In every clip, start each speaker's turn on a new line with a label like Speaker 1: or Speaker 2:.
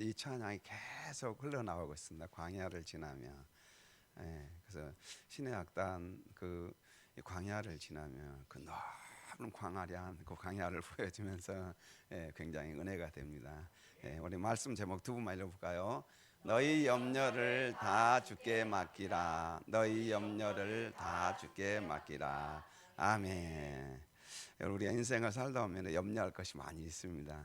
Speaker 1: 이 찬양이 계속 흘러나오고 있습니다. 광야를 지나며. 그래서 신의 악단 이 광야를 지나며 그 넓은 광야란 그 광야를 보여주면서 굉장히 은혜가 됩니다. 우리 말씀 제목 두 분만 읽어볼까요? 너희 염려를 다 주께 맡기라. 너희 염려를 다 주께 맡기라. 아멘. 여러분, 우리가 인생을 살다 보면 염려할 것이 많이 있습니다.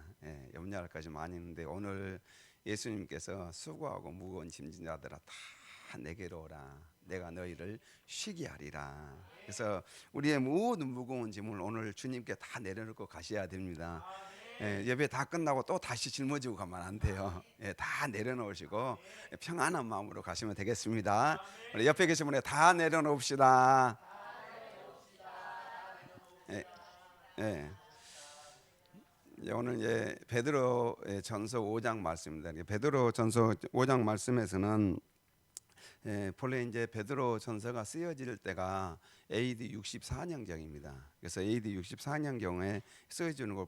Speaker 1: 염려할 것이 많이 있는데 오늘 예수님께서 수고하고 무거운 짐진 자들아 다 내게로 오라. 내가 너희를 쉬게 하리라. 그래서 우리의 모든 무거운 짐을 오늘 주님께 다 내려놓고 가셔야 됩니다. 예배 다 끝나고 또 다시 짊어지고 가면 안 돼요. 다 내려놓으시고 평안한 마음으로 가시면 되겠습니다. 우리 옆에 계신 분에 다 내려놓읍시다. 예, 예. 오늘 베드로 전서 5장 말씀입니다. 베드로 전서 5장 말씀에서는 본래 이제 베드로 전서가 쓰여질 때가 AD 64년경입니다. 그래서 AD 64년경에 쓰여지는 걸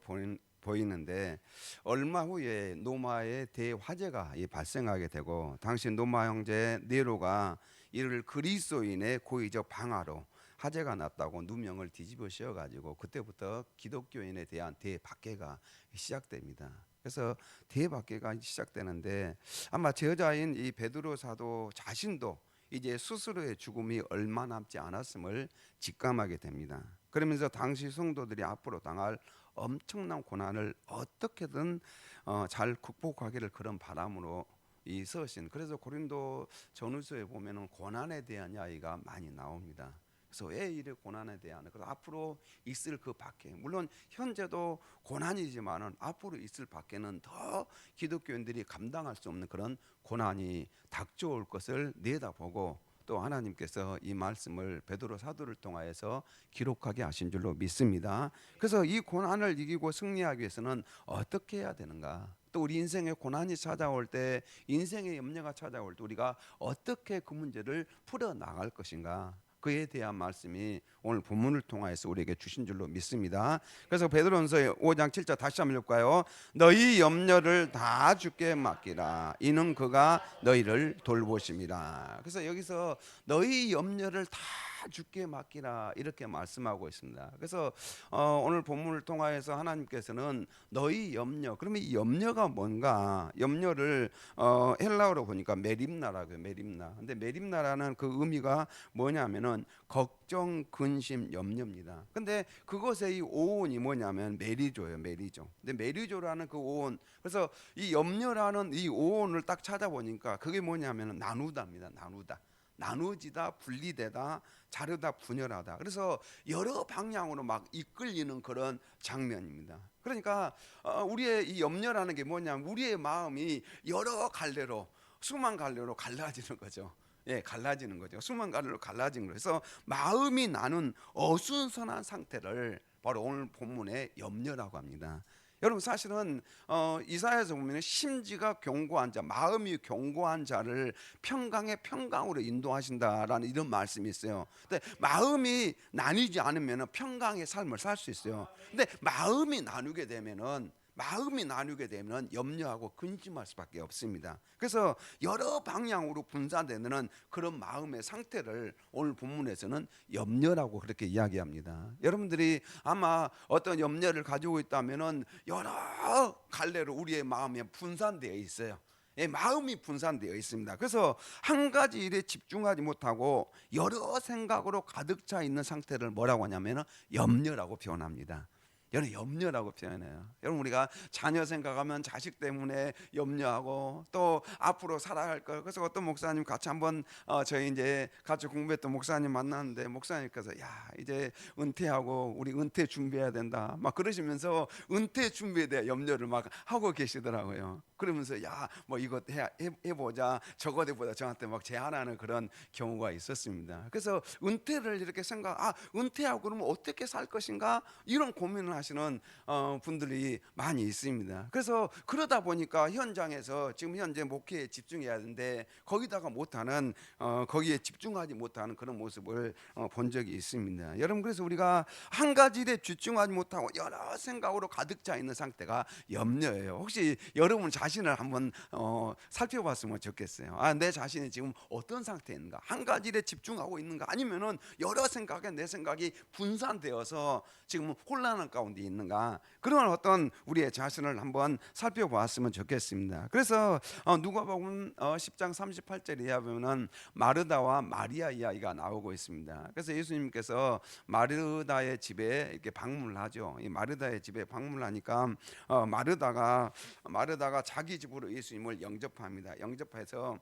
Speaker 1: 보이는데 얼마 후에 노마의 대화재가 발생하게 되고 당시 노마 형제 네로가 이를 그리스도인의 고의적 방화로 화재가 났다고 누명을 뒤집어 씌워가지고 그때부터 기독교인에 대한 대박해가 시작됩니다. 그래서 대박해가 시작되는데 아마 제자인 이 베드로 사도 자신도 이제 스스로의 죽음이 얼마 남지 않았음을 직감하게 됩니다. 그러면서 당시 성도들이 앞으로 당할 엄청난 고난을 어떻게든 잘 극복하기를 그런 바람으로 이 서신. 그래서 고린도 전후서에 보면은 고난에 대한 이야기가 많이 나옵니다. 그래서 왜 이래 고난에 대한 그래서 앞으로 있을 그 밖에 물론 현재도 고난이지만은 앞으로 있을 밖에는 더 기독교인들이 감당할 수 없는 그런 고난이 닥쳐올 것을 내다보고 또 하나님께서 이 말씀을 베드로 사도를 통하여서 기록하게 하신 줄로 믿습니다. 그래서 이 고난을 이기고 승리하기 위해서는 어떻게 해야 되는가? 또 우리 인생에 고난이 찾아올 때 인생의 염려가 찾아올 때 우리가 어떻게 그 문제를 풀어 나갈 것인가? 그에 대한 말씀이 오늘 본문을 통하여서 우리에게 주신 줄로 믿습니다. 그래서 베드로전서 5장 7절 다시 한번 읽을까요? 너희 염려를 다 주께 맡기라. 이는 그가 너희를 돌보심이라. 그래서 여기서 너희 염려를 다 주께 맡기라 이렇게 말씀하고 있습니다. 그래서 오늘 본문을 통하여서 하나님께서는 너희 염려. 그러면 이 염려가 뭔가? 염려를 헬라어로 보니까 메림나라고요. 메림나. 근데 메림나라는 그 의미가 뭐냐면은 걱정, 근심, 염려입니다. 근데 그것의 이 오온이 뭐냐면 메리조예요. 메리조. 근데 메리조라는 그 오온. 그래서 이 염려라는 이 오온을 딱 찾아보니까 그게 뭐냐면은 나누다입니다. 나누다. 나누지다, 분리되다, 자르다, 분열하다. 그래서 여러 방향으로 막 이끌리는 그런 장면입니다. 그러니까 우리의 이 염려라는 게 뭐냐면 우리의 마음이 여러 갈래로 수만 갈래로 갈라지는 거죠. 갈라지는 거죠. 수만 갈래로 갈라지는 거죠. 그래서 마음이 나눈 어수선한 상태를 바로 오늘 본문의 염려라고 합니다. 여러분 사실은 이사야에서 보면 심지가 견고한 자, 마음이 견고한 자를 평강의 평강으로 인도하신다라는 이런 말씀이 있어요. 근데 마음이 나뉘지 않으면 평강의 삶을 살 수 있어요. 근데 마음이 나누게 되면 염려하고 근심할 수밖에 없습니다. 그래서 여러 방향으로 분산되는 그런 마음의 상태를 오늘 본문에서는 염려라고 그렇게 이야기합니다. 여러분들이 아마 어떤 염려를 가지고 있다면은 여러 갈래로 우리의 마음이 분산되어 있어요. 마음이 분산되어 있습니다. 그래서 한 가지 일에 집중하지 못하고 여러 생각으로 가득 차 있는 상태를 뭐라고 하냐면 염려라고 표현합니다. 여러분 염려라고 표현해요. 여러분 우리가 자녀 생각하면 자식 때문에 염려하고 또 앞으로 살아갈 걸. 그래서 어떤 목사님 같이 한번 저희 이제 같이 공부했던 목사님 만났는데 목사님께서 야 이제 은퇴하고 우리 은퇴 준비해야 된다 막 그러시면서 은퇴 준비에 대한 염려를 막 하고 계시더라고요. 그러면서 야 뭐 이것 해보자 저것 해보자 저한테 막 제안하는 그런 경우가 있었습니다. 그래서 은퇴를 이렇게 은퇴하고 그러면 어떻게 살 것인가 이런 고민을 하시는 하시는 분들이 많이 있습니다. 그래서 그러다 보니까 현장에서 지금 현재 목회에 집중해야 하는데 거기다가 못하는 거기에 집중하지 못하는 그런 모습을 본 적이 있습니다. 여러분, 그래서 우리가 한 가지 일에 집중하지 못하고 여러 생각으로 가득 차 있는 상태가 염려예요. 혹시 여러분 자신을 한번 살펴봤으면 좋겠어요. 내 자신이 지금 어떤 상태인가? 한 가지 일에 집중하고 있는가? 아니면은 여러 생각에 내 생각이 분산되어서 지금 혼란한 가운데 있는가? 그런 어떤 우리의 자신을 한번 살펴보았으면 좋겠습니다. 그래서 누가복음 10장 38절에 보면은 마르다와 마리아 이야기가 나오고 있습니다. 그래서 예수님께서 마르다의 집에 이렇게 방문을 하죠. 이 마르다의 집에 방문하니까 마르다가 자기 집으로 예수님을 영접합니다. 영접해서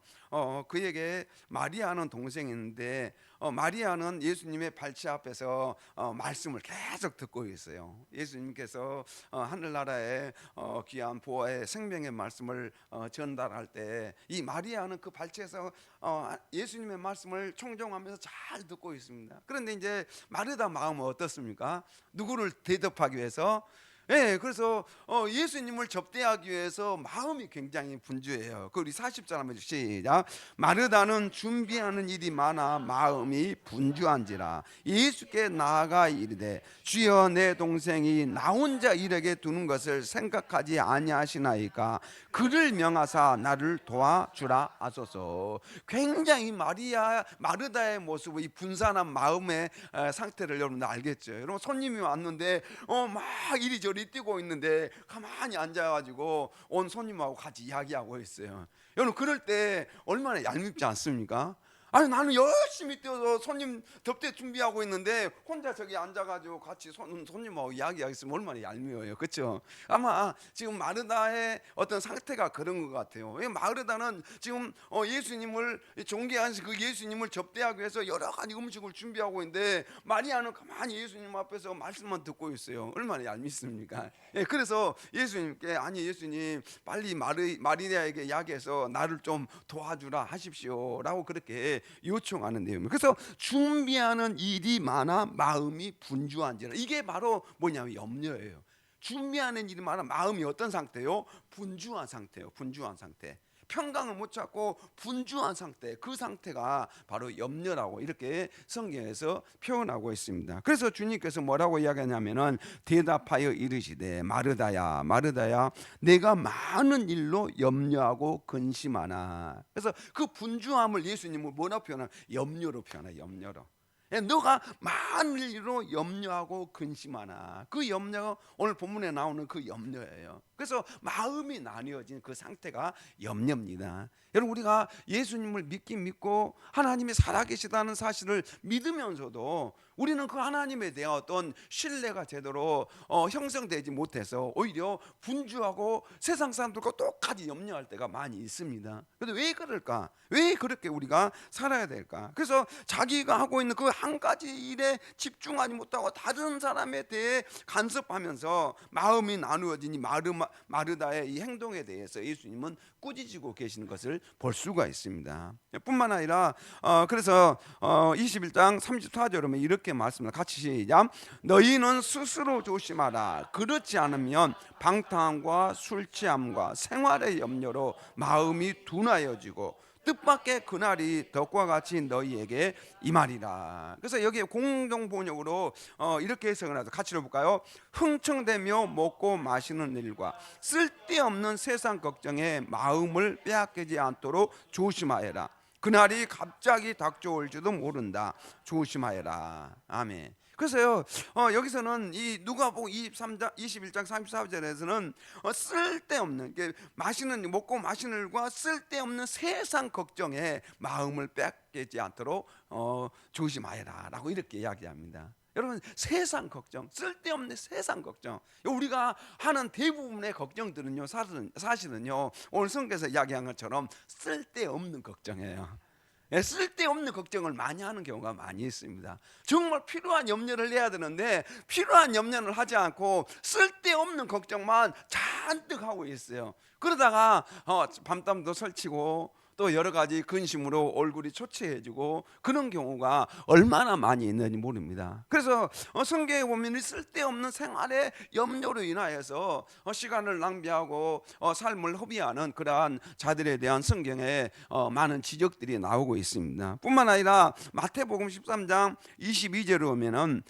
Speaker 1: 그에게 마리아는 동생이 있는데 마리아는 예수님의 발치 앞에서 말씀을 계속 듣고 있어요. 예수님께서 하늘나라의 귀한 보화의 생명의 말씀을 전달할 때 이 마리아는 그 발치에서 예수님의 말씀을 청종하면서 잘 듣고 있습니다. 그런데 이제 마르다 마음은 어떻습니까? 누구를 대접하기 위해서 그래서 예수님을 접대하기 위해서 마음이 굉장히 분주해요. 우리 40절 한번 시작. 마르다는 준비하는 일이 많아 마음이 분주한지라 예수께 나아가 이르되 주여 내 동생이 나 혼자 일에게 두는 것을 생각하지 아니하시나이까 그를 명하사 나를 도와주라 하소서. 굉장히 마르다의 모습, 이 분산한 마음의 상태를 여러분들 알겠죠. 여러분, 손님이 왔는데 막 이리저리 뛰고 있는데 가만히 앉아가지고 온 손님하고 같이 이야기하고 있어요. 여러분, 그럴 때 얼마나 얄밉지 않습니까? 아니, 나는 열심히 뛰어서 손님 접대 준비하고 있는데 혼자 저기 앉아가지고 같이 손님하고 이야기하겠으면 얼마나 얄미워요. 그렇죠? 아마 지금 마르다의 어떤 상태가 그런 것 같아요. 마르다는 지금 예수님을 존귀하신 그 예수님을 접대하기 위해서 여러 가지 음식을 준비하고 있는데 마리아는 가만히 예수님 앞에서 말씀만 듣고 있어요. 얼마나 얄밉습니까? 그래서 예수님께 예수님 빨리 마리아에게 이야기해서 나를 좀 도와주라 하십시오라고 그렇게 요청하는 내용입니다. 그래서 준비하는 일이 많아 마음이 분주한지라. 이게 바로 뭐냐면 염려예요. 준비하는 일이 많아 마음이 어떤 상태요? 분주한 상태요. 분주한 상태. 평강을 못 찾고 분주한 상태, 그 상태가 바로 염려라고 이렇게 성경에서 표현하고 있습니다. 그래서 주님께서 뭐라고 이야기하냐면은 대답하여 이르시되 마르다야 마르다야 내가 많은 일로 염려하고 근심하나. 그래서 그 분주함을 예수님은 뭐라 표현하냐? 염려로 표현해요. 염려로. 너가 많은 일로 염려하고 근심하나. 그 염려가 오늘 본문에 나오는 그 염려예요. 그래서 마음이 나뉘어진 그 상태가 염려입니다. 여러분, 우리가 예수님을 믿긴 믿고 하나님이 살아계시다는 사실을 믿으면서도 우리는 그 하나님에 대한 어떤 신뢰가 제대로 형성되지 못해서 오히려 분주하고 세상 사람들과 똑같이 염려할 때가 많이 있습니다. 그런데 왜 그럴까? 왜 그렇게 우리가 살아야 될까? 그래서 자기가 하고 있는 그 한 가지 일에 집중하지 못하고 다른 사람에 대해 간섭하면서 마음이 나누어진 이 마르다의 이 행동에 대해서 예수님은 꾸짖고 계시는 것을 볼 수가 있습니다. 뿐만 아니라 그래서 21장 34절에 이렇게 말씀합니다. 같이 시작. 너희는 스스로 조심하라. 그렇지 않으면 방탕함과 술 취함과 생활의 염려로 마음이 둔하여지고 뜻밖의 그날이 덕과 같이 너희에게 임하리라. 그래서 여기에 공동 번역으로 이렇게 해석을 해서 같이 읽어볼까요? 흥청대며 먹고 마시는 일과 쓸데없는 세상 걱정에 마음을 빼앗기지 않도록 조심하여라. 그날이 갑자기 닥쳐올지도 모른다. 조심하여라. 아멘. 그래서요, 여기서는 이 누가복음 21장 34절에서는 쓸데없는 먹고 마시는 일과 쓸데없는 세상 걱정에 마음을 뺏기지 않도록 조심하여라라고 이렇게 이야기합니다. 여러분, 세상 걱정, 쓸데없는 세상 걱정, 우리가 하는 대부분의 걱정들은요, 사실은요, 오늘 성경에서 이야기한 것처럼 쓸데없는 걱정이에요. 쓸데없는 걱정을 많이 하는 경우가 많이 있습니다. 정말 필요한 염려를 해야 되는데 필요한 염려를 하지 않고 쓸데없는 걱정만 잔뜩 하고 있어요. 그러다가 밤잠도 설치고 또 여러 가지 근심으로 얼굴이 초췌해지고 그런 경우가 얼마나 많이 있는지 모릅니다. 그래서 성경에 보면 쓸데없는 생활의 염려로 인하여서 시간을 낭비하고 삶을 허비하는 그러한 자들에 대한 성경에 많은 지적들이 나오고 있습니다. 뿐만 아니라 마태복음 13장 22절에 보면은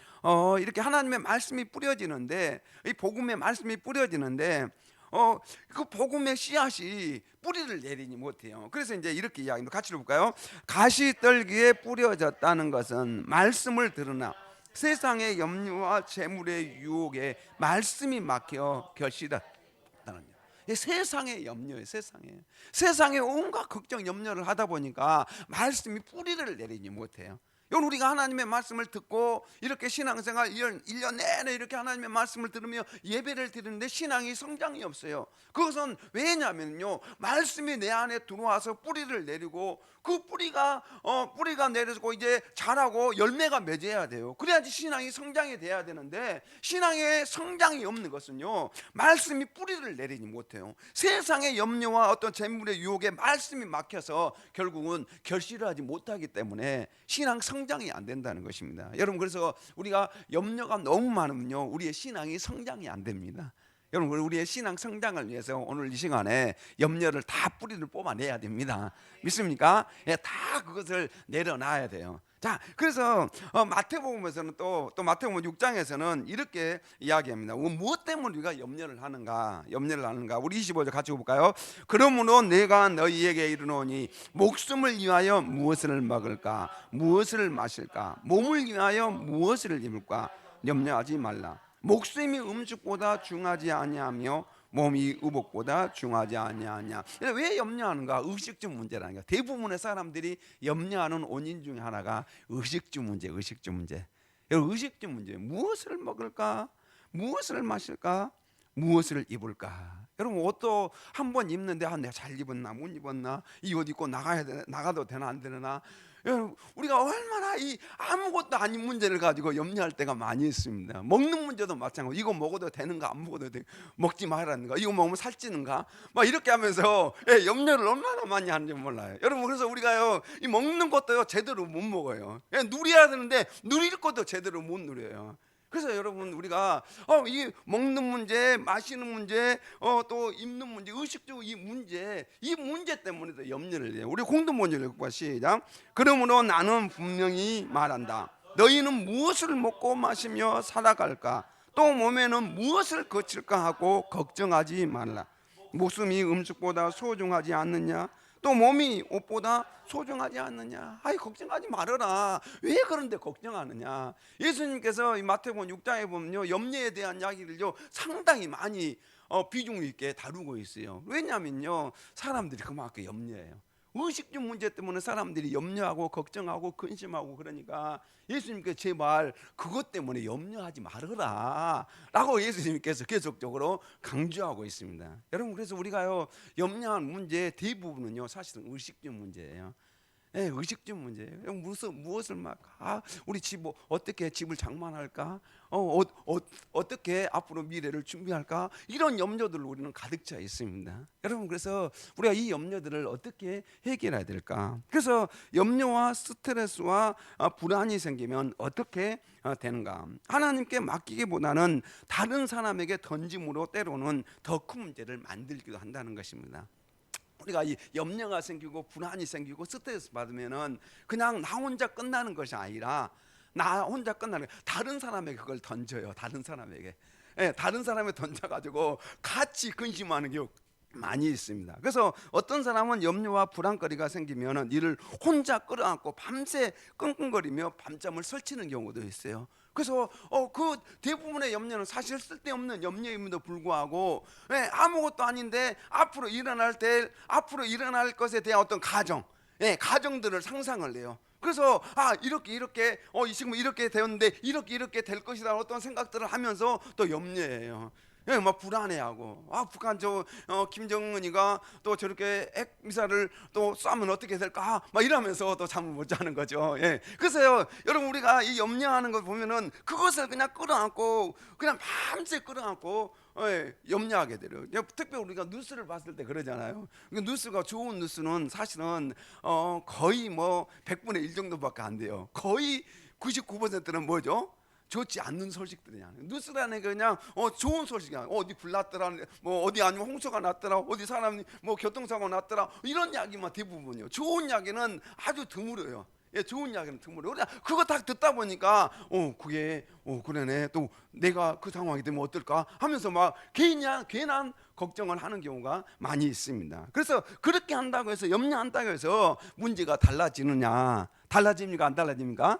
Speaker 1: 이렇게 하나님의 말씀이 뿌려지는데, 이 복음의 말씀이 뿌려지는데 그 복음의 씨앗이 뿌리를 내리지 못해요. 그래서 이제 이렇게 이야기합니다. 같이 볼까요? 가시떨기에 뿌려졌다는 것은 말씀을 들으나 세상의 염려와 재물의 유혹에 말씀이 막혀 결실했다는 거예요. 세상의 염려예요. 세상에 온갖 걱정 염려를 하다 보니까 말씀이 뿌리를 내리지 못해요. 여러분, 우리가 하나님의 말씀을 듣고 이렇게 신앙생활 1년 내내 이렇게 하나님의 말씀을 들으며 예배를 드리는데 신앙이 성장이 없어요. 그것은 왜냐면요, 말씀이 내 안에 들어와서 뿌리를 내리고 그 뿌리가 내려서 이제 자라고 열매가 맺어야 돼요. 그래야지 신앙이 성장이 돼야 되는데, 신앙의 성장이 없는 것은요, 말씀이 뿌리를 내리지 못해요. 세상의 염려와 어떤 재물의 유혹에 말씀이 막혀서 결국은 결실을 하지 못하기 때문에 신앙 성장이 안 된다는 것입니다. 여러분, 그래서 우리가 염려가 너무 많으면요, 우리의 신앙이 성장이 안 됩니다. 여러분, 우리의 신앙 성장을 위해서 오늘 이 시간에 염려를 다 뿌리를 뽑아내야 됩니다. 믿습니까? 예, 다 그것을 내려놔야 돼요. 자, 그래서 마태복음에서는 또 마태복음 6장에서는 이렇게 이야기합니다. 무엇 때문에 우리가 염려를 하는가? 우리 25절 같이 볼까요? 그러므로 내가 너희에게 이르노니 목숨을 위하여 무엇을 먹을까? 무엇을 마실까? 몸을 위하여 무엇을 입을까? 염려하지 말라. 목숨이 음식보다 중하지 아니하며 몸이 의복보다 중하지 아니하냐. 왜 염려하는가? 의식주 문제라는 거야. 대부분의 사람들이 염려하는 원인 중에 하나가 의식주 문제. 의식주 문제. 무엇을 먹을까? 무엇을 마실까? 무엇을 입을까? 여러분, 옷도 한 번 입는데 내가 잘 입었나 못 입었나, 이 옷 입고 나가도 되나 안 되나. 여러분, 우리가 얼마나 이 아무것도 아닌 문제를 가지고 염려할 때가 많이 있습니다. 먹는 문제도 마찬가지고, 이거 먹어도 되는가 안 먹어도 돼, 먹지 말라는가, 이거 먹으면 살찌는가, 막 이렇게 하면서 염려를 얼마나 많이 하는지 몰라요. 여러분, 그래서 우리가요, 이 먹는 것도요 제대로 못 먹어요. 누려야 되는데 누릴 것도 제대로 못 누려요. 그래서 여러분, 우리가 이 먹는 문제, 마시는 문제, 또 입는 문제, 의식주 이 문제 때문에도 염려를 해요. 우리 공동문제를 읽고 시작. 그러므로 나는 분명히 말한다. 너희는 무엇을 먹고 마시며 살아갈까? 또 몸에는 무엇을 거칠까 하고 걱정하지 말라. 목숨이 음식보다 소중하지 않느냐? 또 몸이 옷보다 소중하지 않느냐? 걱정하지 말아라. 왜 그런데 걱정하느냐? 예수님께서 이 마태복음 6장에 보면요, 염려에 대한 이야기를요 상당히 많이 비중 있게 다루고 있어요. 왜냐면요, 사람들이 그만큼 염려해요. 의식주 문제 때문에 사람들이 염려하고 걱정하고 근심하고, 그러니까 예수님께서 제발 그것 때문에 염려하지 말아라 라고 예수님께서 계속적으로 강조하고 있습니다. 여러분, 그래서 우리가요 염려한 문제 대부분은요 사실은 의식주 문제예요. 의식주 문제예요. 무엇을 우리 어떻게 집을 장만할까? 어떻게 앞으로 미래를 준비할까? 이런 염려들을 우리는 가득 차 있습니다. 여러분, 그래서 우리가 이 염려들을 어떻게 해결해야 될까? 그래서 염려와 스트레스와 불안이 생기면 어떻게 되는가? 하나님께 맡기기보다는 다른 사람에게 던짐으로 때로는 더 큰 문제를 만들기도 한다는 것입니다. 우리가 이 염려가 생기고 불안이 생기고 스트레스 받으면은 그냥 나 혼자 끝나는 것이 아니라 다른 사람에게 그걸 던져요. 다른 사람에게 던져가지고 같이 근심하는 게 많이 있습니다. 그래서 어떤 사람은 염려와 불안거리가 생기면은 이를 혼자 끌어안고 밤새 끙끙거리며 밤잠을 설치는 경우도 있어요. 그래서 그 대부분의 염려는 사실 쓸데없는 염려임에도 불구하고 아무것도 아닌데 앞으로 일어날 것에 대한 어떤 가정들을 상상을 해요. 그래서 이렇게 지금 이렇게 되었는데 이렇게 될 것이다 어떤 생각들을 하면서 또 염려해요. 예, 막 불안해하고, 북한 김정은이가 또 저렇게 핵 미사를 또 쏘면 어떻게 될까? 막 이러면서 또 잠을 못 자는 거죠. 예, 그래서요, 여러분 우리가 이 염려하는 걸 보면은 그것을 그냥 끌어안고 그냥 밤새 끌어안고 염려하게 돼요. 특별히 우리가 뉴스를 봤을 때 그러잖아요. 뉴스가 좋은 뉴스는 사실은 거의 뭐 100분의 1 정도밖에 안 돼요. 거의 99%는 뭐죠? 좋지 않는 소식들이냐. 뉴스라는 게 그냥 좋은 소식이야. 어디 불났더라, 뭐 어디 아니면 홍수가 났더라, 어디 사람이 뭐 교통사고 났더라, 이런 이야기만 대부분이요. 좋은 이야기는 아주 드물어요. 예, 좋은 이야기는 드물어요. 우리가 그거 딱 듣다 보니까 그게 그러네, 또 내가 그 상황이 되면 어떨까 하면서 막 괜한 걱정을 하는 경우가 많이 있습니다. 그래서 그렇게 한다고 해서, 염려한다고 해서 문제가 달라지느냐? 달라집니까? 안 달라집니까?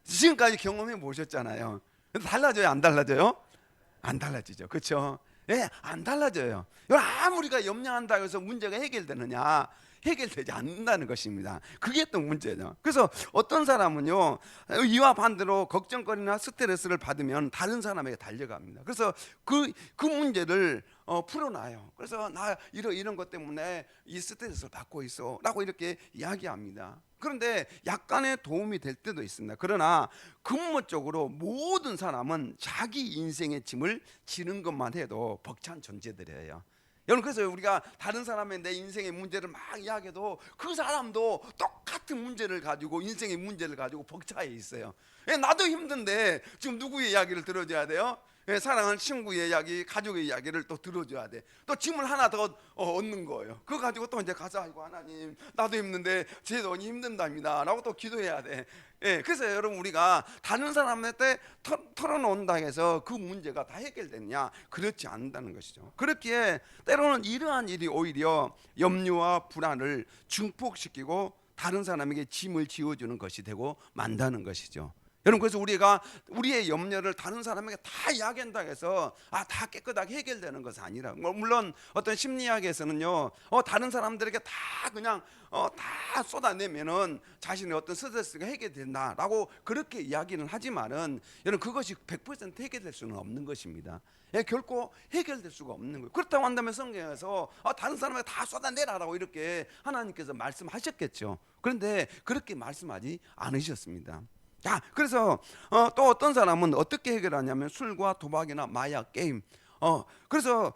Speaker 1: 지금까지 경험해 보셨잖아요. 달라져요, 안 달라져요? 안 달라지죠, 그렇죠? 예, 안 달라져요. 아무리가 염려한다고 해서 문제가 해결되느냐? 해결되지 않는다는 것입니다. 그게 또 문제죠. 그래서 어떤 사람은요, 이와 반대로 걱정거리나 스트레스를 받으면 다른 사람에게 달려갑니다. 그래서 그 문제를 풀어놔요. 그래서 나 이런 것 때문에 이 스트레스를 받고 있어 라고 이렇게 이야기합니다. 그런데 약간의 도움이 될 때도 있습니다. 그러나 근본적으로 모든 사람은 자기 인생의 짐을 지는 것만 해도 벅찬 존재들이에요. 여러분, 그래서 우리가 다른 사람의 내 인생의 문제를 막 이야기해도 그 사람도 똑같은 문제를 가지고, 인생의 문제를 가지고 벅차에 있어요. 나도 힘든데 지금 누구의 이야기를 들어줘야 돼요? 사랑하는 친구의 이야기, 가족의 이야기를 또 들어줘야 돼. 또 짐을 하나 더 얻는 거예요. 그거 가지고 또 이제 가서, 아이고 하나님, 나도 힘든데 제 돈이 힘든답니다 라고 또 기도해야 돼. 그래서 여러분, 우리가 다른 사람한테 털어놓는다 해서 그 문제가 다 해결됐냐? 그렇지 않다는 것이죠. 그렇기에 때로는 이러한 일이 오히려 염려와 불안을 증폭시키고 다른 사람에게 짐을 지어주는 것이 되고 만다는 것이죠. 여러분, 그래서 우리가 우리의 염려를 다른 사람에게 다 이야기한다고 해서 다 깨끗하게 해결되는 것은 아니라, 물론 어떤 심리학에서는요, 다른 사람들에게 다 그냥 다 쏟아내면은 자신의 어떤 스트레스가 해결된다라고 그렇게 이야기는 하지만은, 여러분, 그것이 100% 해결될 수는 없는 것입니다. 결코 해결될 수가 없는 거예요. 그렇다고 한다면 성경에서 다른 사람에게 다 쏟아내라라고 이렇게 하나님께서 말씀하셨겠죠. 그런데 그렇게 말씀하지 않으셨습니다. 자, 그래서 또 어떤 사람은 어떻게 해결하냐면 술과 도박이나 마약, 게임. 그래서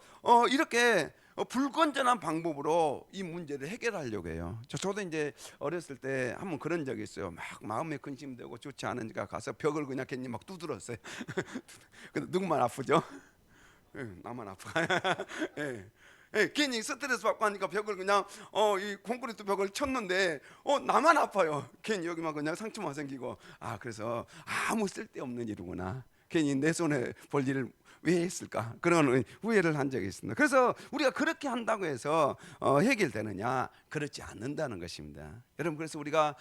Speaker 1: 이렇게 불건전한 방법으로 이 문제를 해결하려고 해요. 저도 이제 어렸을 때 한번 그런 적이 있어요. 막 마음에 근심되고 좋지 않으니까 가서 벽을 그냥 괜히 막 두드렸어요. 근데 누구만 아프죠? 나만 아파. 괜히 스트레스 받고 하니까 벽을 그냥 이 콘크리트 벽을 쳤는데 나만 아파요. 괜히 여기만 그냥 상처만 생기고, 그래서 아무 쓸데없는 일이구나, 괜히 내 손에 볼 일을 왜 했을까, 그런 후회를 한 적이 있습니다. 그래서 우리가 그렇게 한다고 해서 해결되느냐? 그렇지 않는다는 것입니다. 여러분, 그래서 우리가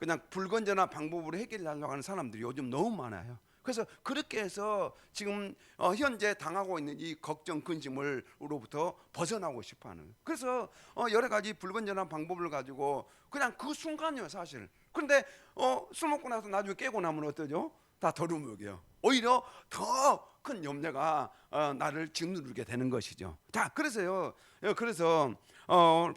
Speaker 1: 그냥 불건전한 방법으로 해결하려고 하는 사람들이 요즘 너무 많아요. 그래서 그렇게 해서 지금 현재 당하고 있는 이 걱정, 근심으로부터 벗어나고 싶어하는. 그래서 여러 가지 불건전한 방법을 가지고 그냥 그 순간이요, 사실. 그런데 술 먹고 나서 나중에 깨고 나면 어떠죠? 다 더러움이에요. 오히려 더 큰 염려가 나를 짓누르게 되는 것이죠. 자, 그래서요. 그래서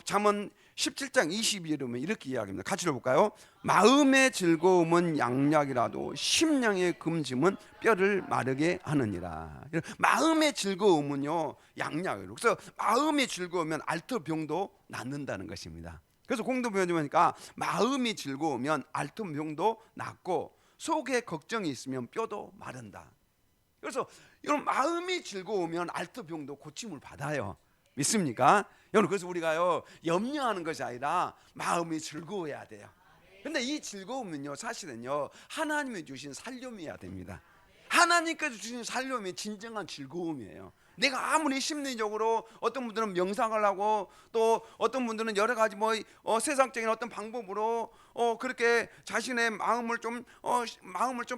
Speaker 1: 잠언 17장 22절에 보면 이렇게 이야기합니다. 같이 읽어볼까요? 마음의 즐거움은 양약이라도 심령의 금심은 뼈를 마르게 하느니라. 마음의 즐거움은요, 양약이에요. 그래서 마음이 즐거우면 알토병도 낫는다는 것입니다. 그래서 공동변증 보니까 마음이 즐거우면 알토병도 낫고 속에 걱정이 있으면 뼈도 마른다. 그래서 여러분, 마음이 즐거우면 알토병도 고침을 받아요. 믿습니까? 여러분, 그래서 우리가요, 염려하는 것이 아니라 마음이 즐거워야 돼요. 근데 이 즐거움은요, 사실은요, 하나님이 주신 살림이어야 됩니다. 하나님께서 주신 살림이 진정한 즐거움이에요. 내가 아무리 심리적으로, 어떤 분들은 명상을 하고, 또 어떤 분들은 여러 가지 세상적인 어떤 방법으로 그렇게 자신의 마음을 좀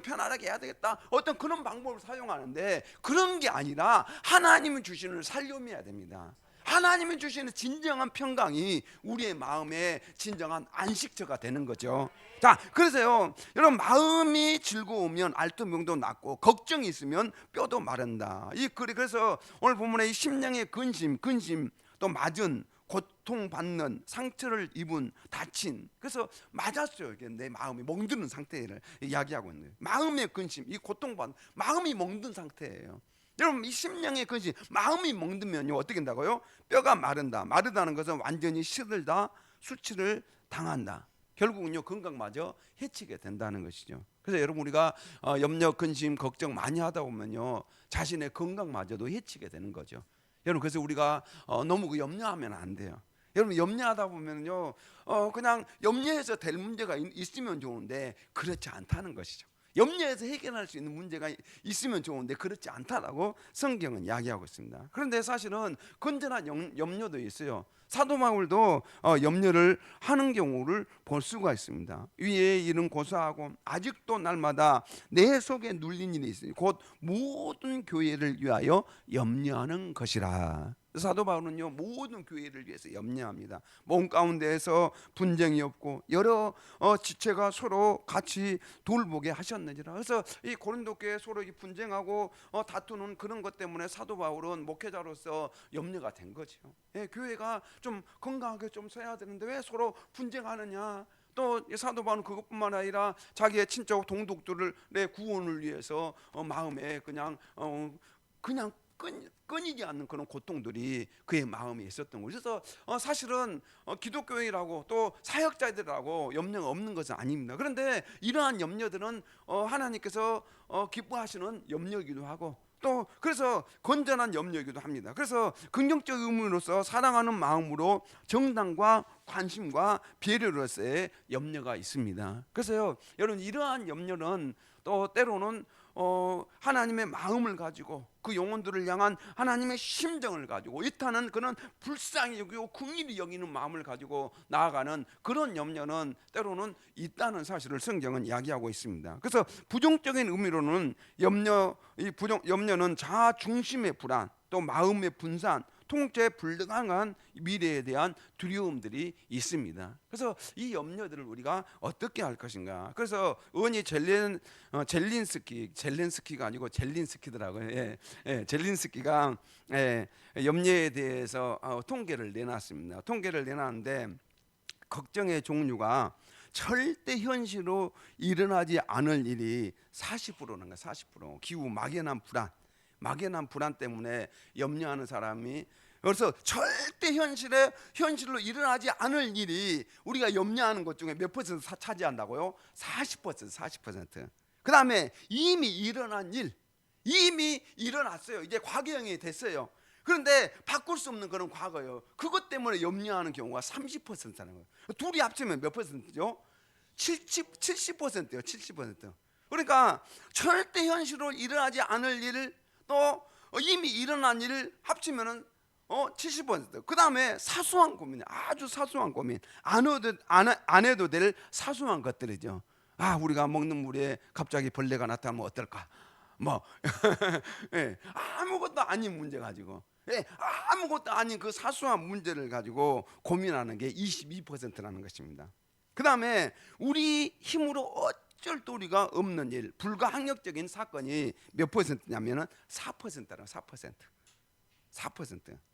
Speaker 1: 편안하게 해야 되겠다, 어떤 그런 방법을 사용하는데, 그런 게 아니라 하나님이 주시는 살림이어야 됩니다. 하나님이 주시는 진정한 평강이 우리의 마음에 진정한 안식처가 되는 거죠. 자, 그래서요, 여러분, 마음이 즐거우면 알투명도 낫고 걱정이 있으면 뼈도 마른다. 그래서 오늘 본문에 이 심령의 근심, 또 맞은, 고통받는, 상처를 입은, 다친, 그래서 맞았어요. 이게 내 마음이 멍드는 상태를 이야기하고 있는 거예요. 마음의 근심, 이 고통받는 마음이 멍든 상태예요. 여러분, 이 심령의 근심, 마음이 멍들면요 어떻게 된다고요? 뼈가 마르다는 것은 완전히 시들다, 수치를 당한다. 결국은요 건강마저 해치게 된다는 것이죠. 그래서 여러분, 우리가 염려, 근심, 걱정 많이 하다 보면요 자신의 건강마저도 해치게 되는 거죠. 여러분, 그래서 우리가 너무 염려하면 안 돼요. 여러분, 염려하다 보면요 그냥 염려해서 될 문제가 있으면 좋은데 그렇지 않다는 것이죠. 염려해서 해결할 수 있는 문제가 있으면 좋은데 그렇지 않다라고 성경은 이야기하고 있습니다. 그런데 사실은 건전한 염려도 있어요. 사도 바울도 염려를 하는 경우를 볼 수가 있습니다. 위의 일은 고사하고 아직도 날마다 내 속에 눌린 일이 있으니 곧 모든 교회를 위하여 염려하는 것이라. 사도 바울은요 모든 교회를 위해서 염려합니다. 몸 가운데에서 분쟁이 없고 여러 지체가 서로 같이 돌보게 하셨느니라. 그래서 이 고린도 교회 서로 분쟁하고 다투는 그런 것 때문에 사도 바울은 목회자로서 염려가 된 거죠. 예, 교회가 좀 건강하게 좀 서야 되는데 왜 서로 분쟁하느냐. 또 사도 바울은 그것뿐만 아니라 자기의 친척 동독들의 구원을 위해서 마음에 그냥 끊이지 않는 그런 고통들이 그의 마음에 있었던 거죠. 그래서 사실은 기독교인이라고 또 사역자들이라고 염려가 없는 것은 아닙니다. 그런데 이러한 염려들은 하나님께서 기뻐하시는 염려이기도 하고 또 그래서 건전한 염려이기도 합니다. 그래서 긍정적 의미로서 사랑하는 마음으로 정당과 관심과 배려로서의 염려가 있습니다. 그래서요 여러분, 이러한 염려는 또 때로는 하나님의 마음을 가지고 그 영혼들을 향한 하나님의 심정을 가지고 이타는 그런 불쌍히 여기고 긍휼히 여기는 마음을 가지고 나아가는 그런 염려는 때로는 있다는 사실을 성경은 이야기하고 있습니다. 그래서 부정적인 의미로는 염려는 자아 중심의 불안, 또 마음의 분산, 통제 불가능한 미래에 대한 두려움들이 있습니다. 그래서 이 염려들을 우리가 어떻게 할 것인가. 그래서 의원이 젤린스키가 아니고 젤린스키더라고요. 젤린스키가 염려에 대해서 통계를 내놨습니다. 통계를 내놨는데 걱정의 종류가 절대 현실로 일어나지 않을 일이 40%는 거예요. 40%. 기후, 막연한 불안 때문에 염려하는 사람이, 그래서 절대 현실로 일어나지 않을 일이 우리가 염려하는 것 중에 몇 퍼센트 차지한다고요? 40%. 그 다음에 이미 일어났어요. 이제 과거형이 됐어요. 그런데 바꿀 수 없는 그런 과거예요. 그것 때문에 염려하는 경우가 30%라는 거예요. 둘이 합치면 몇 퍼센트죠? 70%예요. 70%. 그러니까 절대 현실로 일어나지 않을 일, 또 이미 일어난 일을 합치면은 70%. 그 다음에 사소한 고민, 아주 사소한 고민, 안 해도 될 사소한 것들이죠. 우리가 먹는 물에 갑자기 벌레가 나타나면 어떨까? 예, 아무것도 아닌 문제 가지고, 아무것도 아닌 그 사소한 문제를 가지고 고민하는 게 22%라는 것입니다. 그 다음에 우리 힘으로 어쩔 도리가 없는 일, 불가항력적인 사건이 몇 퍼센트냐면은 4%라고. 4%.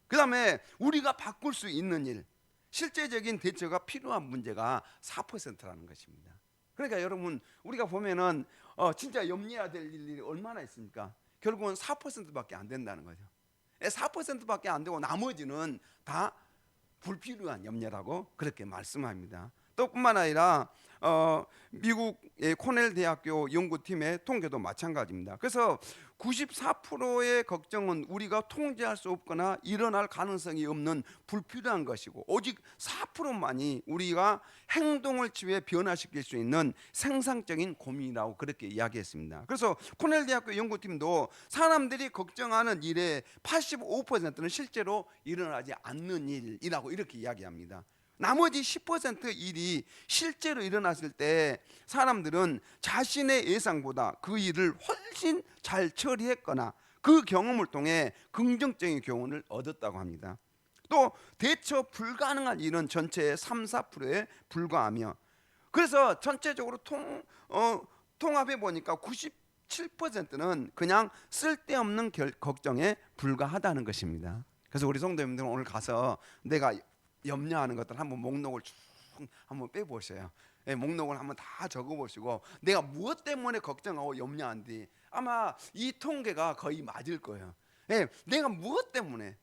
Speaker 1: 그 다음에 우리가 바꿀 수 있는 일, 실제적인 대처가 필요한 문제가 4%라는 것입니다. 그러니까 여러분, 우리가 보면은 진짜 염려해야 될 일이 얼마나 있습니까? 결국은 4%밖에 안 된다는 거죠. 4%밖에 안 되고 나머지는 다 불필요한 염려라고 그렇게 말씀합니다. 또 뿐만 아니라 미국의 코넬 대학교 연구팀의 통계도 마찬가지입니다. 그래서 94%의 걱정은 우리가 통제할 수 없거나 일어날 가능성이 없는 불필요한 것이고, 오직 4%만이 우리가 행동을 지휘해 변화시킬 수 있는 생산적인 고민이라고 그렇게 이야기했습니다. 그래서 코넬 대학교 연구팀도 사람들이 걱정하는 일의 85%는 실제로 일어나지 않는 일이라고 이렇게 이야기합니다. 나머지 10% 일이 실제로 일어났을 때 사람들은 자신의 예상보다 그 일을 훨씬 잘 처리했거나 그 경험을 통해 긍정적인 교훈을 얻었다고 합니다. 또 대처 불가능한 일은 전체의 3~4%에 불과하며, 그래서 전체적으로 통합해 보니까 97%는 그냥 쓸데없는 걱정에 불과하다는 것입니다. 그래서 우리 성도님들은 오늘 가서 내가 염려하는 것들 한번 목록을 쭉 한번 빼보세요. 예, 목록을 한번 다 적어보시고 내가 무엇 때문에 걱정하고 염려한지 아마 이 통계가 거의 맞을 거예요. 예, 내가 무엇 때문에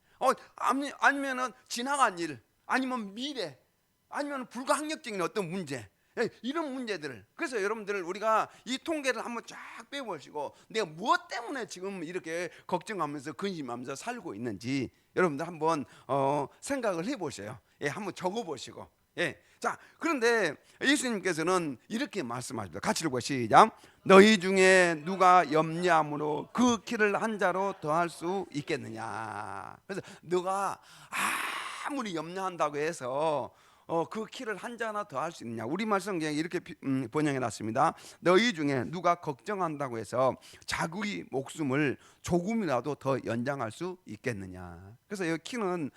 Speaker 1: 아니면은 지나간 일, 아니면 미래, 아니면 불가항력적인 어떤 문제, 예, 이런 문제들을. 그래서 여러분들 우리가 이 통계를 한번 쫙 빼보시고 내가 무엇 때문에 지금 이렇게 걱정하면서 근심하면서 살고 있는지 여러분들 한번 생각을 해보세요. 예, 한번 적어보시고. 예, 자, 그런데 예수님께서는 이렇게 말씀하십니다. 같이 읽어 시작. 너희 중에 누가 염려함으로 그 키를 한 자로 더할 수 있겠느냐. 그래서 너가 아무리 염려한다고 해서 그 키를 한 자나 더 할 수 있느냐. 우리말 성경에 이렇게 번역해 놨습니다. 너희 중에 누가 걱정한다고 해서 자기의 목숨을 조금이라도 더 연장할 수 있겠느냐. 그래서 이 키는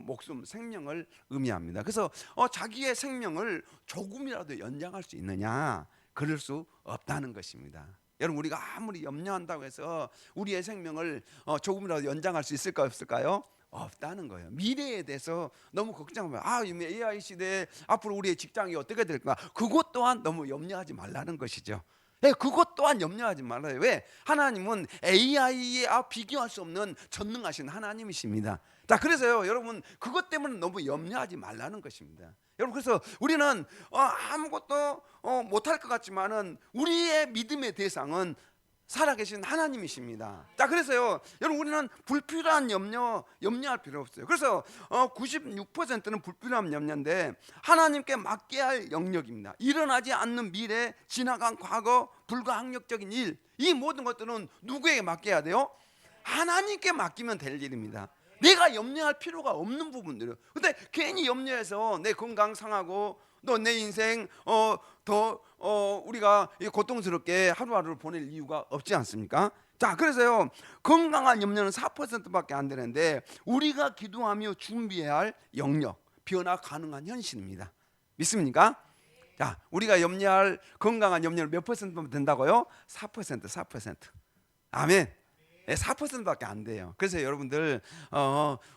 Speaker 1: 목숨, 생명을 의미합니다. 그래서 자기의 생명을 조금이라도 연장할 수 있느냐, 그럴 수 없다는 것입니다. 여러분, 우리가 아무리 염려한다고 해서 우리의 생명을 조금이라도 연장할 수 있을까요, 없을까요? 없다는 거예요. 미래에 대해서 너무 걱정하면 AI 시대에 앞으로 우리의 직장이 어떻게 될까, 그것 또한 너무 염려하지 말라는 것이죠. 네, 그것 또한 염려하지 말아요. 왜? 하나님은 AI에 비교할 수 없는 전능하신 하나님이십니다. 자, 그래서요, 여러분, 그것 때문에 너무 염려하지 말라는 것입니다. 여러분, 그래서 우리는 아무것도 못할 것 같지만은 우리의 믿음의 대상은 살아계신 하나님이십니다. 자, 그래서요, 여러분, 우리는 불필요한 염려할 필요 없어요. 그래서 96%는 불필요한 염려인데 하나님께 맡겨야 할 영역입니다. 일어나지 않는 미래, 지나간 과거, 불가항력적인 일, 이 모든 것들은 누구에게 맡겨야 돼요? 하나님께 맡기면 될 일입니다. 내가 염려할 필요가 없는 부분들이에요. 근데 괜히 염려해서 내 건강 상하고 또 내 인생 우리가 고통스럽게 하루하루를 보낼 이유가 없지 않습니까? 자, 그래서요, 건강한 염려는 4%밖에 안 되는데 우리가 기도하며 준비해야 할 영역, 변화 가능한 현실입니다. 믿습니까? 자, 우리가 염려할 건강한 염려는 몇 퍼센트면 된다고요? 4%. 아멘. 4%밖에 안 돼요. 그래서 여러분들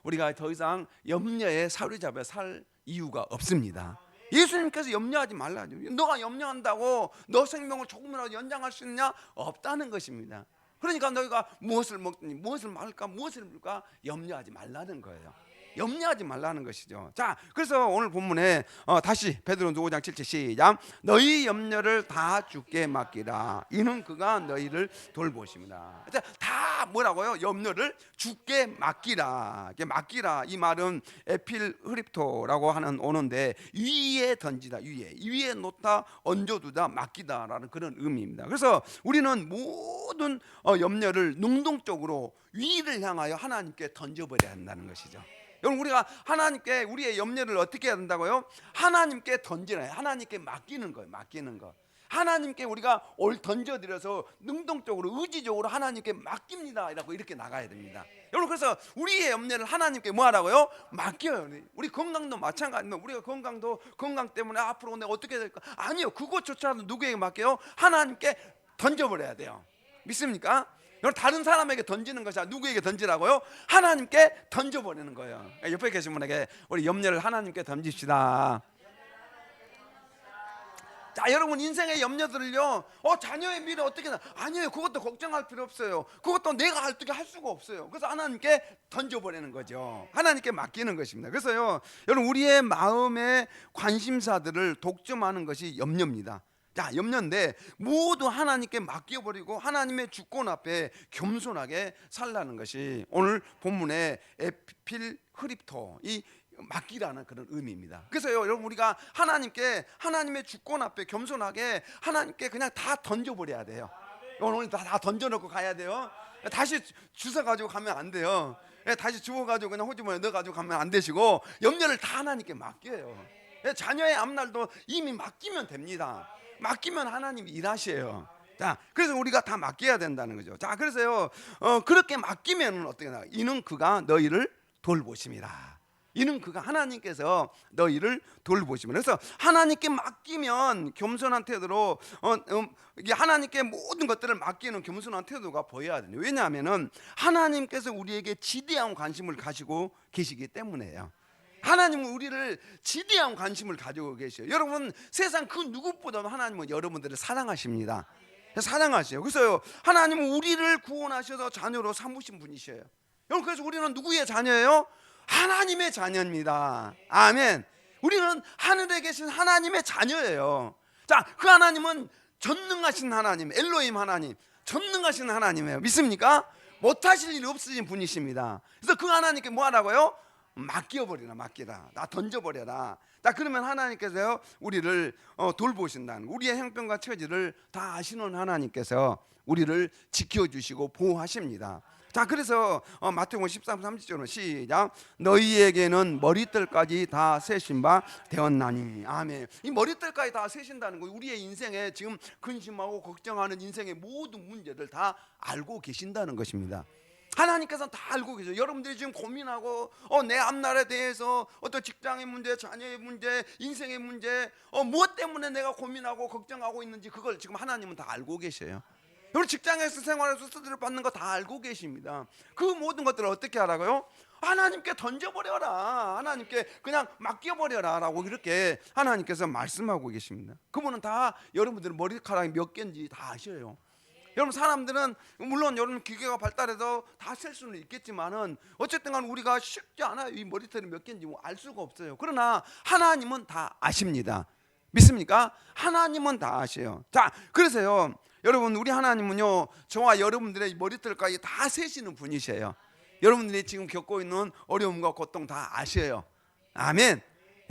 Speaker 1: 우리가 더 이상 염려에 사로잡혀 살 이유가 없습니다. 예수님께서 염려하지 말라. 너가 염려한다고 너 생명을 조금이라도 연장할 수 있느냐? 없다는 것입니다. 그러니까 너희가 무엇을 먹든지 무엇을 말까 무엇을 입을까 염려하지 말라는 거예요. 염려하지 말라는 것이죠. 자, 그래서 오늘 본문에 다시 베드로전서 5장 7절 시작. 너희 염려를 다 주께 맡기라. 이는 그가 너희를 돌보십니다. 다 뭐라고요? 염려를 주께 맡기라. 맡기라, 이 말은 에필흐립토라고 하는 언어인데 위에 던지다, 위에 놓다, 얹어두다, 맡기다라는 그런 의미입니다. 그래서 우리는 모든 염려를 능동적으로 위를 향하여 하나님께 던져버려야 한다는 것이죠. 여러분, 우리가 하나님께 우리의 염려를 어떻게 해야 된다고요? 하나님께 던지라, 하나님께 맡기는 거예요. 맡기는 거. 하나님께 우리가 던져드려서 능동적으로 의지적으로 하나님께 맡깁니다 이라고 이렇게 나가야 됩니다. 여러분, 그래서 우리의 염려를 하나님께 뭐 하라고요? 맡겨요. 우리 건강도 마찬가지입니다. 우리가 건강 때문에 앞으로 내가 어떻게 될까? 아니요, 그것조차도 누구에게 맡겨요? 하나님께 던져버려야 돼요. 믿습니까? 여러분, 다른 사람에게 던지는 것이 아니라 누구에게 던지라고요? 하나님께 던져버리는 거예요. 옆에 계신 분에게 우리 염려를 하나님께 던집시다. 자, 여러분, 인생의 염려들을요, 자녀의 미래 어떻게 아니에요. 그것도 걱정할 필요 없어요. 그것도 내가 어떻게 할 수가 없어요. 그래서 하나님께 던져버리는 거죠. 하나님께 맡기는 것입니다. 그래서요, 여러분, 우리의 마음의 관심사들을 독점하는 것이 염려입니다. 자, 염려인데 모두 하나님께 맡겨버리고 하나님의 주권 앞에 겸손하게 살라는 것이 오늘 본문의 에필흐립토, 이 맡기라는 그런 의미입니다. 그래서요, 여러분, 우리가 하나님의 주권 앞에 겸손하게 하나님께 그냥 다 던져버려야 돼요. 오늘 다 던져놓고 가야 돼요. 다시 주워가지고 가면 안 돼요. 다시 주워가지고 그냥 호주머니에 넣어가지고 가면 안 되시고 염려를 다 하나님께 맡겨요. 자녀의 앞날도 이미 맡기면 됩니다. 맡기면 하나님이 일하셔요. 자, 그래서 우리가 다 맡겨야 된다는 거죠. 자, 그래서요, 그렇게 맡기면 어떻게 나가? 이는 그가 너희를 돌보심이라. 이는 그가 하나님께서 너희를 돌보시면. 그래서 하나님께 맡기면 겸손한 태도로 이게 하나님께 모든 것들을 맡기는 겸손한 태도가 보여야 돼요. 왜냐하면은 하나님께서 우리에게 지대한 관심을 가지고 계시기 때문에요. 하나님은 우리를 지대한 관심을 가지고 계셔요. 여러분, 세상 그 누구보다도 하나님은 여러분들을 사랑하십니다. 사랑하세요. 그래서 하나님은 우리를 구원하셔서 자녀로 삼으신 분이셔요. 여러분, 그래서 우리는 누구의 자녀예요? 하나님의 자녀입니다. 아멘. 우리는 하늘에 계신 하나님의 자녀예요. 자, 그 하나님은 전능하신 하나님, 엘로힘 하나님, 전능하신 하나님이에요. 믿습니까? 못하실 일이 없으신 분이십니다. 그래서 그 하나님께 뭐 하라고요? 맡겨버리라, 맡기라. 나 던져버려라. 자, 그러면 하나님께서 우리를 돌보신다는, 우리의 형편과 처지를 다 아시는 하나님께서 우리를 지켜주시고 보호하십니다. 자, 그래서 마태복음 13, 30절은 시작. 너희에게는 머리털까지 다 세신 바 되었나니. 아멘. 이 머리털까지 다 세신다는 거, 우리의 인생에 지금 근심하고 걱정하는 인생의 모든 문제를 다 알고 계신다는 것입니다. 하나님께서는 다 알고 계세요. 여러분들이 지금 고민하고 내 앞날에 대해서 어떤 직장의 문제, 자녀의 문제, 인생의 문제, 무엇 때문에 내가 고민하고 걱정하고 있는지 그걸 지금 하나님은 다 알고 계셔요. 여러분, 직장에서 생활에서 스트레스를 받는 거 다 알고 계십니다. 그 모든 것들을 어떻게 하라고요? 하나님께 던져버려라, 하나님께 그냥 맡겨버려라 라고 이렇게 하나님께서 말씀하고 계십니다. 그분은 다 여러분들 머리카락이 몇 개인지 다 아셔요. 여러분, 사람들은 물론 여러분 기계가 발달해서 다 셀 수는 있겠지만은 어쨌든 간 우리가 쉽지 않아요. 이 머리털이 몇 개인지 알 수가 없어요. 그러나 하나님은 다 아십니다. 믿습니까? 하나님은 다 아셔요. 자, 그래서요, 여러분, 우리 하나님은요, 저와 여러분들의 머리털까지 다 세시는 분이셔요. 여러분들이 지금 겪고 있는 어려움과 고통 다 아셔요. 아멘.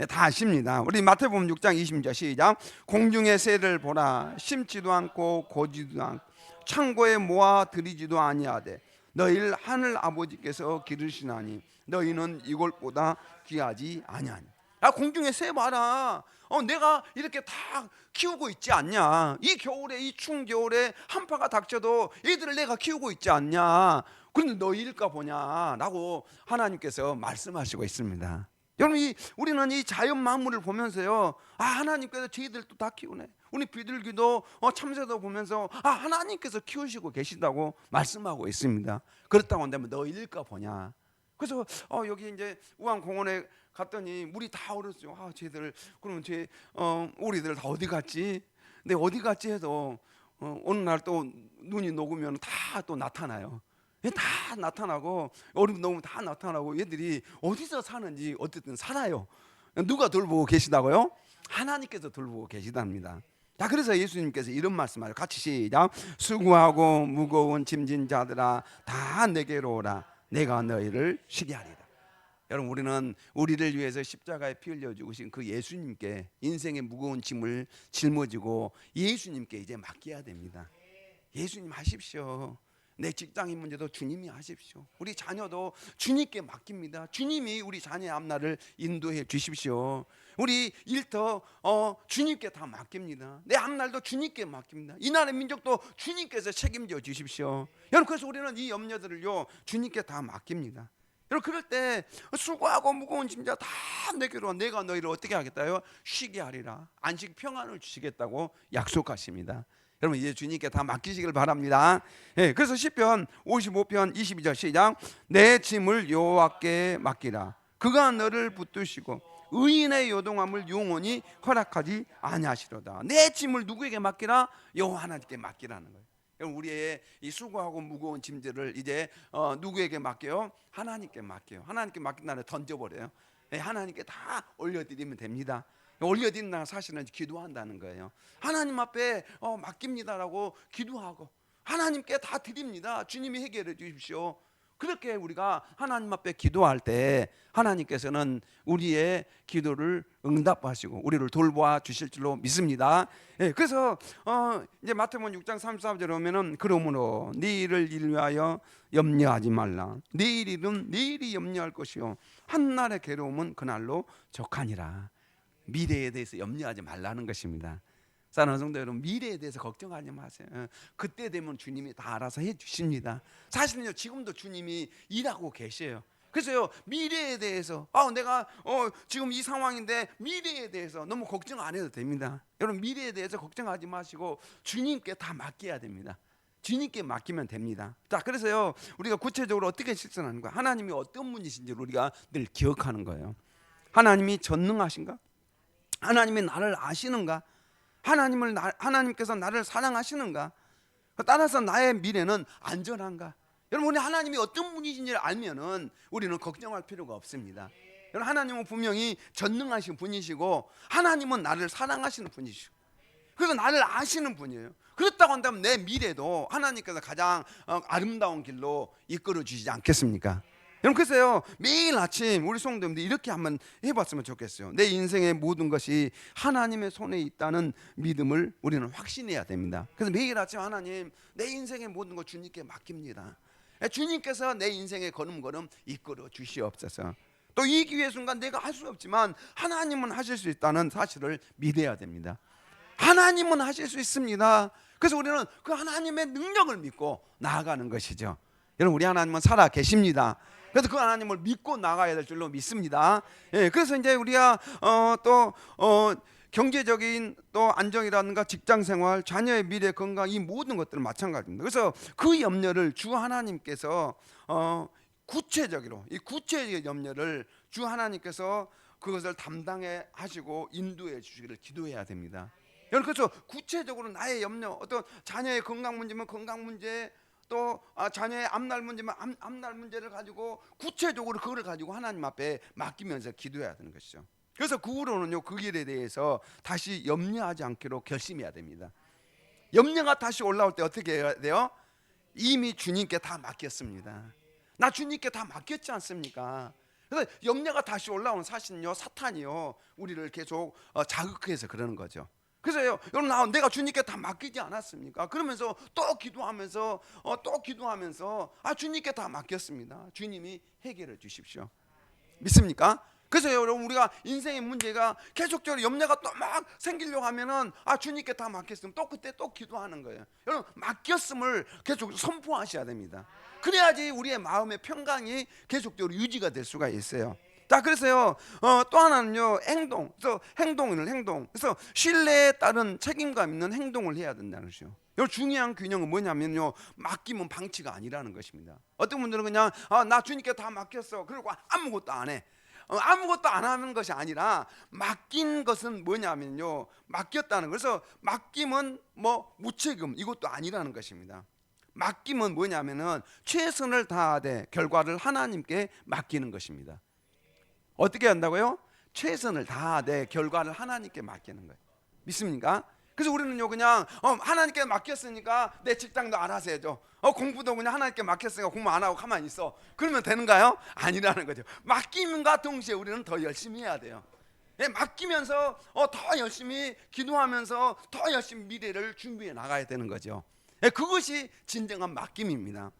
Speaker 1: 다 아십니다. 우리 마태복음 6장 20절 시작. 공중의 새를 보라. 심지도 않고 고지도 않고 창고에 모아 들이지도 아니하되 너희를 하늘 아버지께서 기르시나니 너희는 이것보다 귀하지 아니하니. 공중의 새 봐라. 내가 이렇게 다 키우고 있지 않냐. 이 겨울에, 이 추운 겨울에 한파가 닥쳐도 얘들을 내가 키우고 있지 않냐. 그런데 너희일까 보냐 라고 하나님께서 말씀하시고 있습니다. 여러분, 우리는 이 자연 만물을 보면서요, 하나님께서 저희들도 다 키우네. 우리 비둘기도 참새도 보면서 하나님께서 키우시고 계신다고 말씀하고 있습니다. 그렇다고 한다면 너희일까 보냐. 그래서 여기 이제 우암공원에 갔더니 물이 다 얼었어요. 쟤들 그러면 우리들 다 어디 갔지? 근데 어디 갔지 해도 어느 날 또 눈이 녹으면 다 또 나타나요. 다 나타나고 얼음 녹으면 다 나타나고 얘들이 어디서 사는지 어쨌든 살아요. 누가 돌보고 계시다고요? 하나님께서 돌보고 계시답니다. 자, 그래서 예수님께서 이런 말씀하세요. 같이 시작. 수고하고 무거운 짐진 자들아 다 내게로 오라. 내가 너희를 쉬게 하리라. 여러분, 우리는 우리를 위해서 십자가에 피 흘려 죽으신 그 예수님께 인생의 무거운 짐을 짊어지고 예수님께 이제 맡겨야 됩니다. 예수님 하십시오. 내 직장인 문제도 주님이 하십시오. 우리 자녀도 주님께 맡깁니다. 주님이 우리 자녀의 앞날을 인도해 주십시오. 우리 일터 주님께 다 맡깁니다. 내 앞날도 주님께 맡깁니다. 이 나라의 민족도 주님께서 책임져 주십시오. 여러분, 그래서 우리는 이 염려들을요 주님께 다 맡깁니다. 여러분, 그럴 때 수고하고 무거운 짐자 다 내게로 와. 내가 너희를 어떻게 하겠다요? 쉬게 하리라. 안식 평안을 주시겠다고 약속하십니다. 여러분, 이제 주님께 다 맡기시길 바랍니다. 그래서 시편 55편 22절 시작. 내 짐을 여호와께 맡기라. 그가 너를 붙드시고 의인의 요동함을 영원히 허락하지 아니하시로다. 내 짐을 누구에게 맡기라? 여호와 하나님께 맡기라는 거예요. 여러분, 우리의 이 수고하고 무거운 짐들을 이제 누구에게 맡겨요? 하나님께 맡겨요. 하나님께 맡긴다는 던져버려요. 하나님께 다 올려드리면 됩니다. 올려드린다는 사실은 기도한다는 거예요. 하나님 앞에 맡깁니다라고 기도하고 하나님께 다 드립니다. 주님이 해결해 주십시오. 그렇게 우리가 하나님 앞에 기도할 때 하나님께서는 우리의 기도를 응답하시고 우리를 돌보아 주실 줄로 믿습니다. 그래서 이제 마태복음 6장 33절에 오면은 그러므로 네 일을 위하여 염려하지 말라. 네 일은 내일이 염려할 것이요 한날의 괴로움은 그날로 족하니라. 미래에 대해서 염려하지 말라는 것입니다. 사랑하는 성도 여러분, 미래에 대해서 걱정하지 마세요. 그때 되면 주님이 다 알아서 해 주십니다. 사실은요, 지금도 주님이 일하고 계셔요. 그래서요, 미래에 대해서 내가 지금 이 상황인데 미래에 대해서 너무 걱정 안 해도 됩니다. 여러분, 미래에 대해서 걱정하지 마시고 주님께 다 맡겨야 됩니다. 주님께 맡기면 됩니다. 자, 그래서요, 우리가 구체적으로 어떻게 실천하는 거야? 하나님이 어떤 분이신지를 우리가 늘 기억하는 거예요. 하나님이 전능하신가? 하나님이 나를 아시는가? 하나님께서 나를 사랑하시는가? 따라서 나의 미래는 안전한가? 여러분, 우리 하나님이 어떤 분이신지를 알면은 우리는 걱정할 필요가 없습니다. 여러분, 하나님은 분명히 전능하신 분이시고 하나님은 나를 사랑하시는 분이시고 그래서 나를 아시는 분이에요. 그렇다고 한다면 내 미래도 하나님께서 가장 아름다운 길로 이끌어 주시지 않겠습니까? 여러분, 그래서요, 매일 아침 우리 성도님들 이렇게 한번 해봤으면 좋겠어요. 내 인생의 모든 것이 하나님의 손에 있다는 믿음을 우리는 확신해야 됩니다. 그래서 매일 아침 하나님, 내 인생의 모든 것 주님께 맡깁니다. 주님께서 내 인생의 걸음걸음 이끌어 주시옵소서. 또 이 기회 순간 내가 할 수 없지만 하나님은 하실 수 있다는 사실을 믿어야 됩니다. 하나님은 하실 수 있습니다. 그래서 우리는 그 하나님의 능력을 믿고 나아가는 것이죠. 여러분, 우리 하나님은 살아 계십니다. 그래서 그 하나님을 믿고 나가야 될 줄로 믿습니다. 그래서 이제 우리가 또 경제적인 또 안정이라든가 직장생활, 자녀의 미래, 건강, 이 모든 것들은 마찬가지입니다. 그래서 그 염려를 주 하나님께서 구체적으로, 이 구체적인 염려를 주 하나님께서 그것을 담당해 하시고 인도해 주시기를 기도해야 됩니다. 여러분, 그래서 구체적으로 나의 염려, 어떤 자녀의 건강 문제면 건강 문제, 또 자녀의 앞날 문제면 앞날 문제를 가지고 구체적으로 그걸 가지고 하나님 앞에 맡기면서 기도해야 되는 것이죠. 그래서 그 후로는요, 그 길에 대해서 다시 염려하지 않기로 결심해야 됩니다. 염려가 다시 올라올 때 어떻게 해야 돼요? 이미 주님께 다 맡겼습니다. 나 주님께 다 맡겼지 않습니까? 그래서 염려가 다시 올라오는 사실은요, 사탄이요, 우리를 계속 자극해서 그러는 거죠. 그래서요, 여러분, 내가 주님께 다 맡기지 않았습니까? 그러면서 또 기도하면서 주님께 다 맡겼습니다. 주님이 해결해 주십시오. 믿습니까? 그래서 여러분, 우리가 인생의 문제가 계속적으로 염려가 또 막 생기려고 하면은 주님께 다 맡겼으면 또 그때 또 기도하는 거예요. 여러분, 맡겼음을 계속 선포하셔야 됩니다. 그래야지 우리의 마음의 평강이 계속적으로 유지가 될 수가 있어요. 자, 그래서요, 또 하나는요, 행동. 그래서 신뢰에 따른 책임감 있는 행동을 해야 된다는 것이요. 이 중요한 균형은 뭐냐면요, 맡기면 방치가 아니라는 것입니다. 어떤 분들은 그냥 나 주님께 다 맡겼어, 그리고 아무것도 안 해. 아무것도 안 하는 것이 아니라 맡긴 것은 뭐냐면요, 맡겼다는 거. 그래서 맡김은 뭐 무책임 이것도 아니라는 것입니다. 맡김은 뭐냐면은 최선을 다하되 결과를 하나님께 맡기는 것입니다. 어떻게 한다고요? 최선을 다하되 결과를 하나님께 맡기는 거예요. 믿습니까? 그래서 우리는요, 그냥 하나님께 맡겼으니까 내 직장도 알아서 해줘. 공부도 그냥 하나님께 맡겼으니까 공부 안 하고 가만히 있어. 그러면 되는가요? 아니라는 거죠. 맡김과 동시에 우리는 더 열심히 해야 돼요. 맡기면서 더 열심히 기도하면서 더 열심히 미래를 준비해 나가야 되는 거죠. 그것이 진정한 맡김입니다.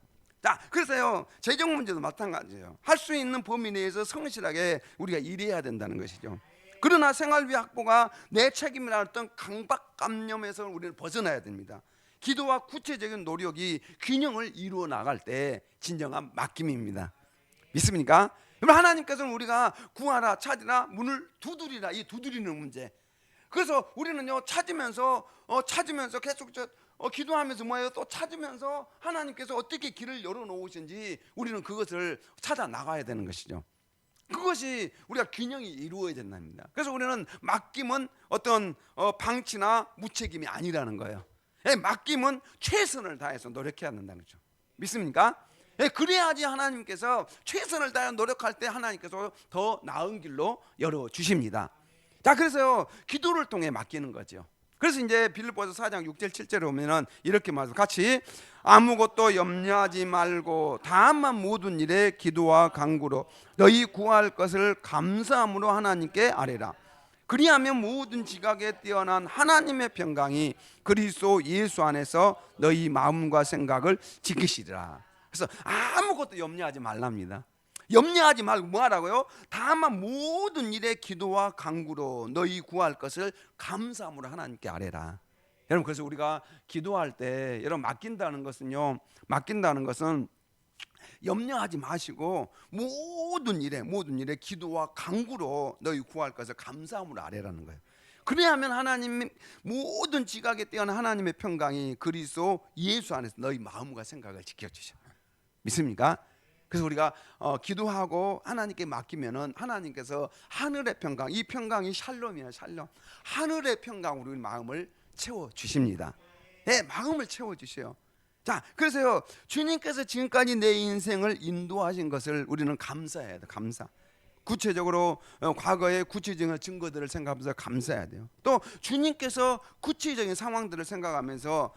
Speaker 1: 자, 그래서요, 재정 문제도 마찬가지예요. 할 수 있는 범위 내에서 성실하게 우리가 일해야 된다는 것이죠. 그러나 생활비 확보가 내 책임이라는 어떤 강박관념에서 우리는 벗어나야 됩니다. 기도와 구체적인 노력이 균형을 이루어 나갈 때 진정한 맡김입니다. 믿습니까? 하나님께서는 우리가 구하라, 찾으라, 문을 두드리라, 이 두드리는 문제. 그래서 우리는요, 찾으면서 계속 기도하면서 뭐예요? 또 찾으면서 하나님께서 어떻게 길을 열어놓으신지 우리는 그것을 찾아 나가야 되는 것이죠. 그것이 우리가 균형이 이루어야 된답니다. 그래서 우리는 맡김은 어떤 방치나 무책임이 아니라는 거예요. 맡김은 최선을 다해서 노력해야 한다는 거죠. 믿습니까? 그래야지 하나님께서 최선을 다해 노력할 때 하나님께서 더 나은 길로 열어주십니다. 자, 그래서요, 기도를 통해 맡기는 거죠. 그래서 이제 빌립보서 4장 6절 7절에 오면은 이렇게 말해서 같이 아무것도 염려하지 말고 다만 모든 일에 기도와 간구로 너희 구할 것을 감사함으로 하나님께 아뢰라. 그리하면 모든 지각에 뛰어난 하나님의 평강이 그리스도 예수 안에서 너희 마음과 생각을 지키시리라. 그래서 아무것도 염려하지 말랍니다. 염려하지 말고 뭐 하라고요? 다만 모든 일에 기도와 간구로 너희 구할 것을 감사함으로 하나님께 아뢰라. 여러분, 그래서 우리가 기도할 때 여러분, 맡긴다는 것은 염려하지 마시고 모든 일에 기도와 간구로 너희 구할 것을 감사함으로 아뢰라는 거예요. 그래야만 하나님 모든 지각에 뛰어난 하나님의 평강이 그리스도 예수 안에서 너희 마음과 생각을 지켜주셔. 믿습니까? 그래서 우리가 기도하고 하나님께 맡기면은 하나님께서 하늘의 평강, 이 평강이 샬롬이에요. 샬롬. 하늘의 평강으로 우리 마음을 채워 주십니다. 네, 마음을 채워 주세요. 자, 그래서요, 주님께서 지금까지 내 인생을 인도하신 것을 우리는 감사해야 돼. 감사. 구체적으로 과거의 구체적인 증거들을 생각하면서 감사해야 돼요. 또 주님께서 구체적인 상황들을 생각하면서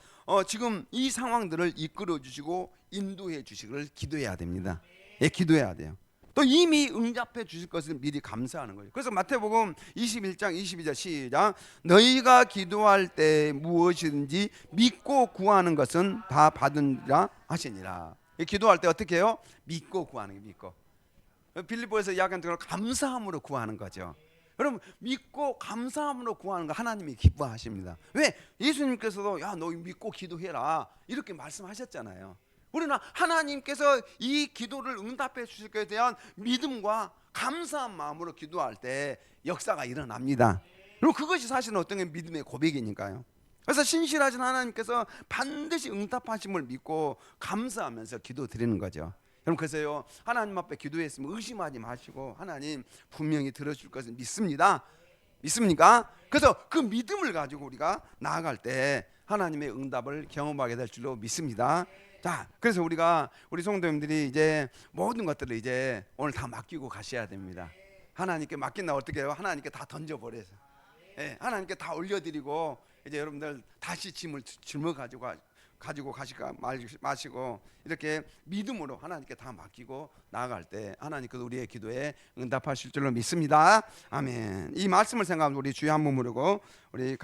Speaker 1: 지금 이 상황들을 이끌어 주시고 인도해 주시기를 기도해야 됩니다. 예, 기도해야 돼요. 또 이미 응답해 주실 것을 미리 감사하는 거예요. 그래서 마태복음 21장 22절 시작. 너희가 기도할 때 무엇이든지 믿고 구하는 것은 다 받으리라 하시니라. 기도할 때 어떻게 해요? 믿고 구하는 게 믿고. 빌립보에서 이야기한 대로 감사함으로 구하는 거죠. 여러분, 믿고 감사함으로 구하는 거 하나님이 기뻐하십니다. 왜? 예수님께서도 야, 너 믿고 기도해라 이렇게 말씀하셨잖아요. 우리는 하나님께서 이 기도를 응답해 주실 것에 대한 믿음과 감사한 마음으로 기도할 때 역사가 일어납니다. 그리고 그것이 사실은 어떤 게 믿음의 고백이니까요. 그래서 신실하신 하나님께서 반드시 응답하심을 믿고 감사하면서 기도 드리는 거죠. 여러분, 그래서요, 하나님 앞에 기도했으면 의심하지 마시고 하나님 분명히 들어줄 것을 믿습니다. 믿습니까? 그래서 그 믿음을 가지고 우리가 나아갈 때 하나님의 응답을 경험하게 될 줄로 믿습니다. 자, 그래서 우리 성도님들이 이제 모든 것들을 이제 오늘 다 맡기고 가셔야 됩니다. 하나님께 맡긴다 어떻게 해요? 하나님께 다 던져버려서, 예, 하나님께 다 올려드리고 이제 여러분들 다시 짐을 가지고 가시가 마시고 이렇게 믿음으로 하나님께 다 맡기고 나아갈 때 하나님께서 우리의 기도에 응답하실 줄로 믿습니다. 아멘. 이 말씀을 생각하면 우리 주여 한번 부르고 우리